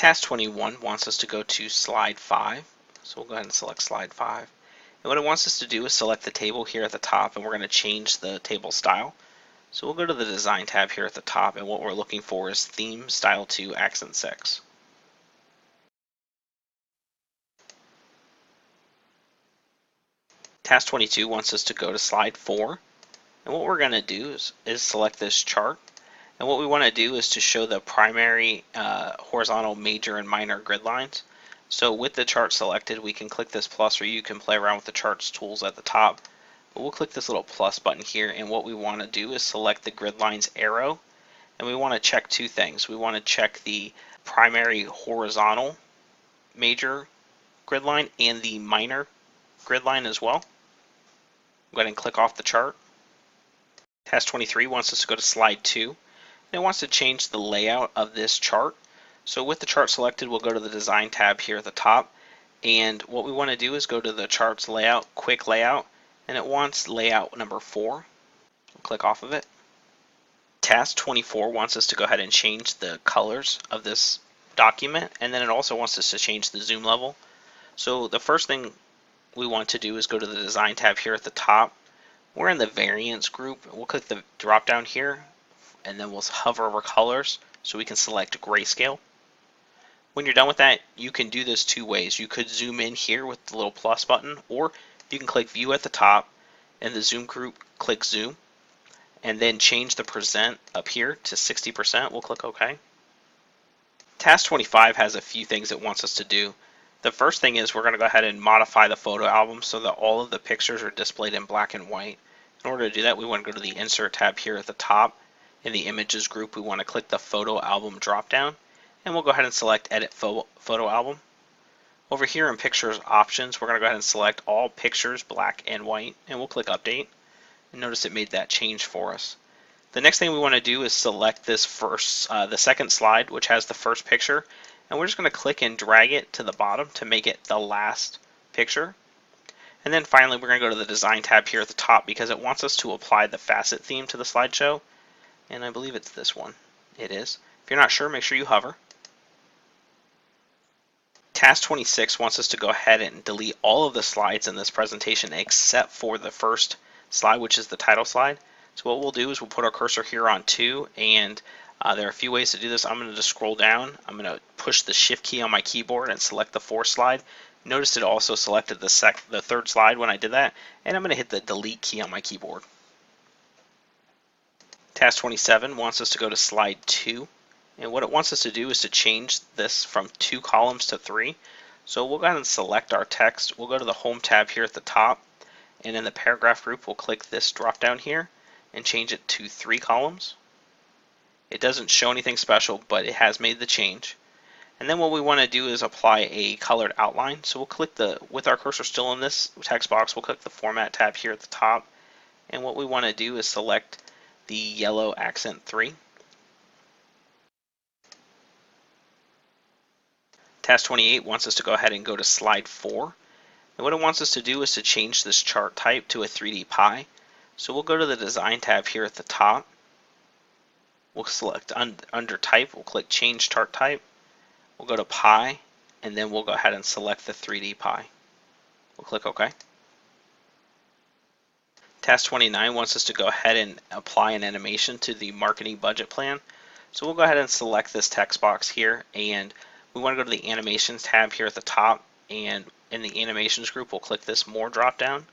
Task 21 wants us to go to slide 5. So we'll go ahead and select slide 5. And what it wants us to do is select the table here at the top, and we're going to change the table style. So we'll go to the Design tab here at the top, and what we're looking for is Theme Style 2 Accent 6. Task 22 wants us to go to slide 4, and what we're going to do is select this chart. And what we want to do is to show the primary horizontal, major, and minor grid lines. So with the chart selected, we can click this plus, or you can play around with the charts tools at the top. But we'll click this little plus button here, and what we want to do is select the grid lines arrow, and we want to check two things. We want to check the primary horizontal major grid line and the minor grid line as well. Go ahead and click off the chart. Task 23 wants us to go to slide 2. And it wants to change the layout of this chart. So with the chart selected, we'll go to the Design tab here at the top, and what we want to do is go to the Charts Layout, Quick Layout, and it wants layout number 4. We'll click off of it. Task 24 wants us to go ahead and change the colors of this document, and then it also wants us to change the zoom level. So the first thing we want to do is go to the Design tab here at the top. We're in the Variance group. We'll click the drop down here, and then we'll hover over colors so we can select grayscale. When you're done with that, you can do this two ways. You could zoom in here with the little plus button, or you can click view at the top, and the zoom group, click zoom, and then change the percent up here to 60%. We'll click OK. Task 25 has a few things it wants us to do. The first thing is we're going to go ahead and modify the photo album so that all of the pictures are displayed in black and white. In order to do that, we want to go to the Insert tab here at the top. In the Images group, we want to click the Photo Album drop-down, and we'll go ahead and select Edit Photo Album. Over here in Pictures Options, we're going to go ahead and select All Pictures Black and White, and we'll click Update. And notice it made that change for us. The next thing we want to do is select this the second slide, which has the first picture, and we're just going to click and drag it to the bottom to make it the last picture. And then finally, we're going to go to the Design tab here at the top because it wants us to apply the facet theme to the slideshow. And I believe it's this one. It is. If you're not sure, make sure you hover. Task 26 wants us to go ahead and delete all of the slides in this presentation except for the first slide, which is the title slide. So what we'll do is we'll put our cursor here on 2, and there are a few ways to do this. I'm going to just scroll down. I'm going to push the Shift key on my keyboard and select the 4th slide. Notice it also selected the 3rd slide when I did that, and I'm going to hit the Delete key on my keyboard. Task 27 wants us to go to slide 2, and what it wants us to do is to change this from 2 columns to 3. So we'll go ahead and select our text. We'll go to the Home tab here at the top, and in the Paragraph group, we'll click this drop down here and change it to 3 columns. It doesn't show anything special, but it has made the change. And then what we want to do is apply a colored outline. So we'll click with our cursor still in this text box, we'll click the Format tab here at the top, and what we want to do is select the yellow accent 3. Task 28 wants us to go ahead and go to slide 4. And what it wants us to do is to change this chart type to a 3D pie. So we'll go to the Design tab here at the top. We'll select under Type, we'll click Change Chart Type. We'll go to Pie, and then we'll go ahead and select the 3D pie. We'll click OK. Task 29 wants us to go ahead and apply an animation to the marketing budget plan. So we'll go ahead and select this text box here, and we want to go to the Animations tab here at the top, and in the Animations group we'll click this More drop down,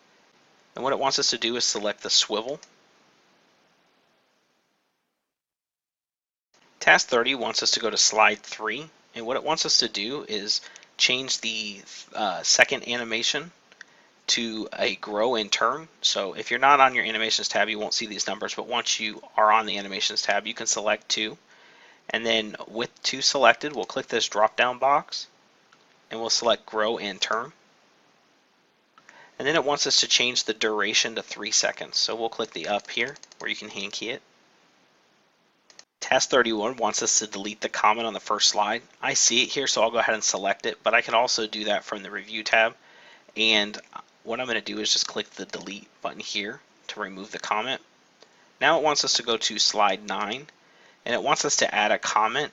and what it wants us to do is select the swivel. Task 30 wants us to go to slide 3, and what it wants us to do is change the second animation to a grow and turn. So if you're not on your Animations tab, you won't see these numbers, but once you are on the Animations tab, you can select 2. And then with 2 selected, we'll click this drop down box and we'll select grow and turn. And then it wants us to change the duration to 3 seconds. So we'll click the up here where you can hand key it. Task 31 wants us to delete the comment on the first slide. I see it here, so I'll go ahead and select it, but I can also do that from the Review tab. And what I'm going to do is just click the Delete button here to remove the comment. Now it wants us to go to slide 9, and it wants us to add a comment,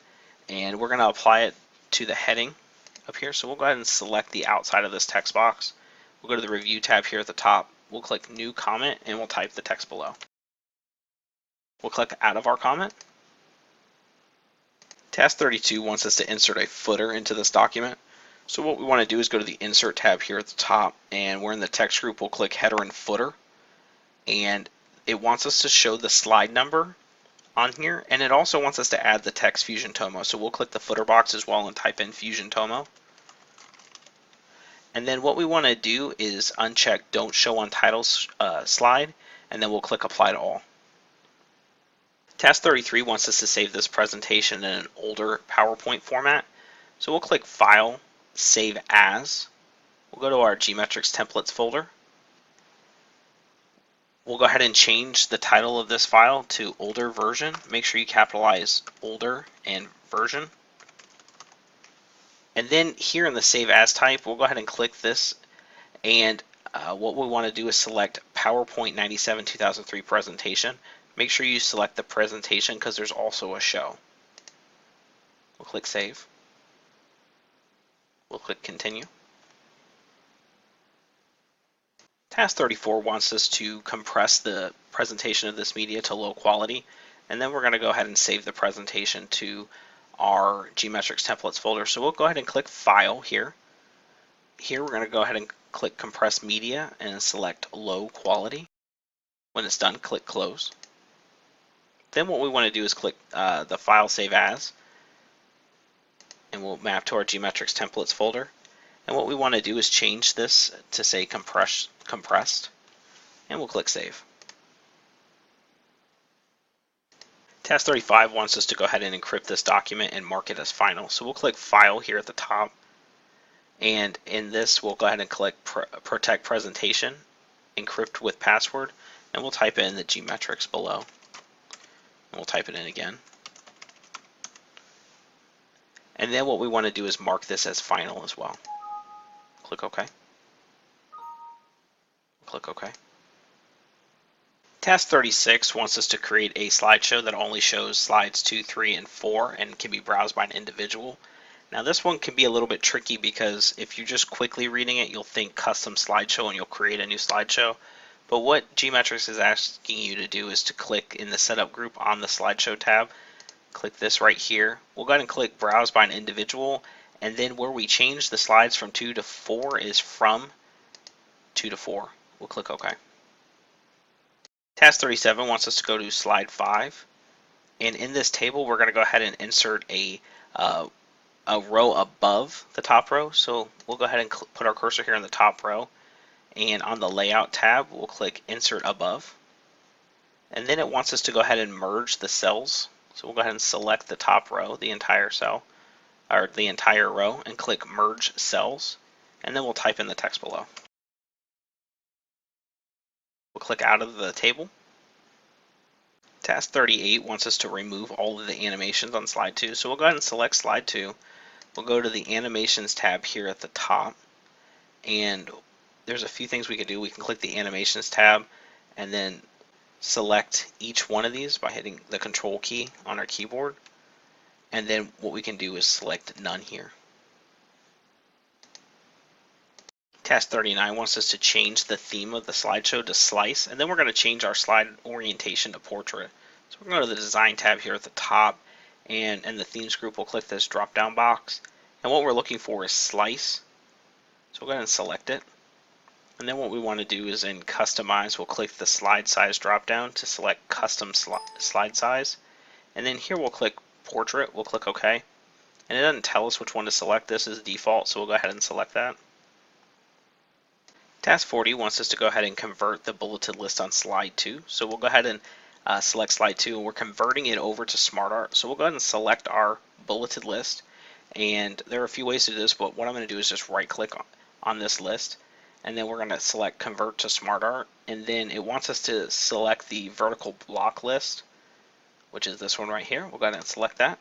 and we're going to apply it to the heading up here. So we'll go ahead and select the outside of this text box. We'll go to the review tab here at the top. We'll click new comment and we'll type the text below. We'll click out of our comment. Task 32 wants us to insert a footer into this document. So what we want to do is go to the insert tab here at the top, and we're in the text group. We'll click header and footer, and it wants us to show the slide number on here, and it also wants us to add the text Fusion Tomo. So we'll click the footer box as well and type in Fusion Tomo. And then what we want to do is uncheck don't show on title slide, and then we'll click apply to all. Task 33 wants us to save this presentation in an older PowerPoint format. So we'll click File, Save As. We'll go to our GMetrix Templates folder. We'll go ahead and change the title of this file to older version. Make sure you capitalize older and version. And then here in the Save As type, we'll go ahead and click this, and what we want to do is select PowerPoint 97 2003 presentation. Make sure you select the presentation because there's also a show. We'll click Save. We'll click Continue. Task 34 wants us to compress the presentation of this media to low quality, and then we're going to go ahead and save the presentation to our GMetrix Templates folder. So we'll go ahead and click File here. Here we're going to go ahead and click Compress Media and select Low Quality. When it's done, click Close. Then what we want to do is click the File Save As, and we'll map to our GMetrix Templates folder. And what we want to do is change this to say compressed, and we'll click Save. Task 35 wants us to go ahead and encrypt this document and mark it as final. So we'll click File here at the top, and in this we'll go ahead and click Protect Presentation, Encrypt with Password, and we'll type in the GMetrix below. And we'll type it in again. And then what we want to do is mark this as final as well. Click OK. Click OK. Task 36 wants us to create a slideshow that only shows slides 2, 3, and 4 and can be browsed by an individual. Now this one can be a little bit tricky because if you're just quickly reading it, you'll think custom slideshow and you'll create a new slideshow. But what GMetrix is asking you to do is to click in the Setup group on the Slideshow tab. Click this right here. We'll go ahead and click Browse by an Individual, and then where we change the slides from 2 to 4 is from 2 to 4. We'll click OK. Task 37 wants us to go to Slide 5, and in this table we're going to go ahead and insert a row above the top row. So we'll go ahead and put our cursor here in the top row. And on the Layout tab, we'll click Insert Above. And then it wants us to go ahead and merge the cells. So we'll go ahead and select the top row, the entire cell, or the entire row, and click Merge Cells. And then we'll type in the text below. We'll click out of the table. Task 38 wants us to remove all of the animations on Slide 2. So we'll go ahead and select Slide 2. We'll go to the Animations tab here at the top, and there's a few things we can do. We can click the Animations tab and then select each one of these by hitting the Control key on our keyboard. And then what we can do is select None here. Task 39 wants us to change the theme of the slideshow to Slice, and then we're going to change our slide orientation to Portrait. So we're going to go to the Design tab here at the top, and in the Themes group we'll click this drop down box, and what we're looking for is Slice. So we'll go ahead and select it. And then what we want to do is in Customize, we'll click the Slide Size drop down to select Custom Slide Size. And then here we'll click Portrait, we'll click OK. And it doesn't tell us which one to select. This is default, so we'll go ahead and select that. Task 40 wants us to go ahead and convert the bulleted list on Slide 2. So we'll go ahead and select Slide 2, and we're converting it over to SmartArt. So we'll go ahead and select our bulleted list. And there are a few ways to do this, but what I'm going to do is just right click on this list. And then we're going to select Convert to SmartArt, and then it wants us to select the vertical block list, which is this one right here. We'll go ahead and select that.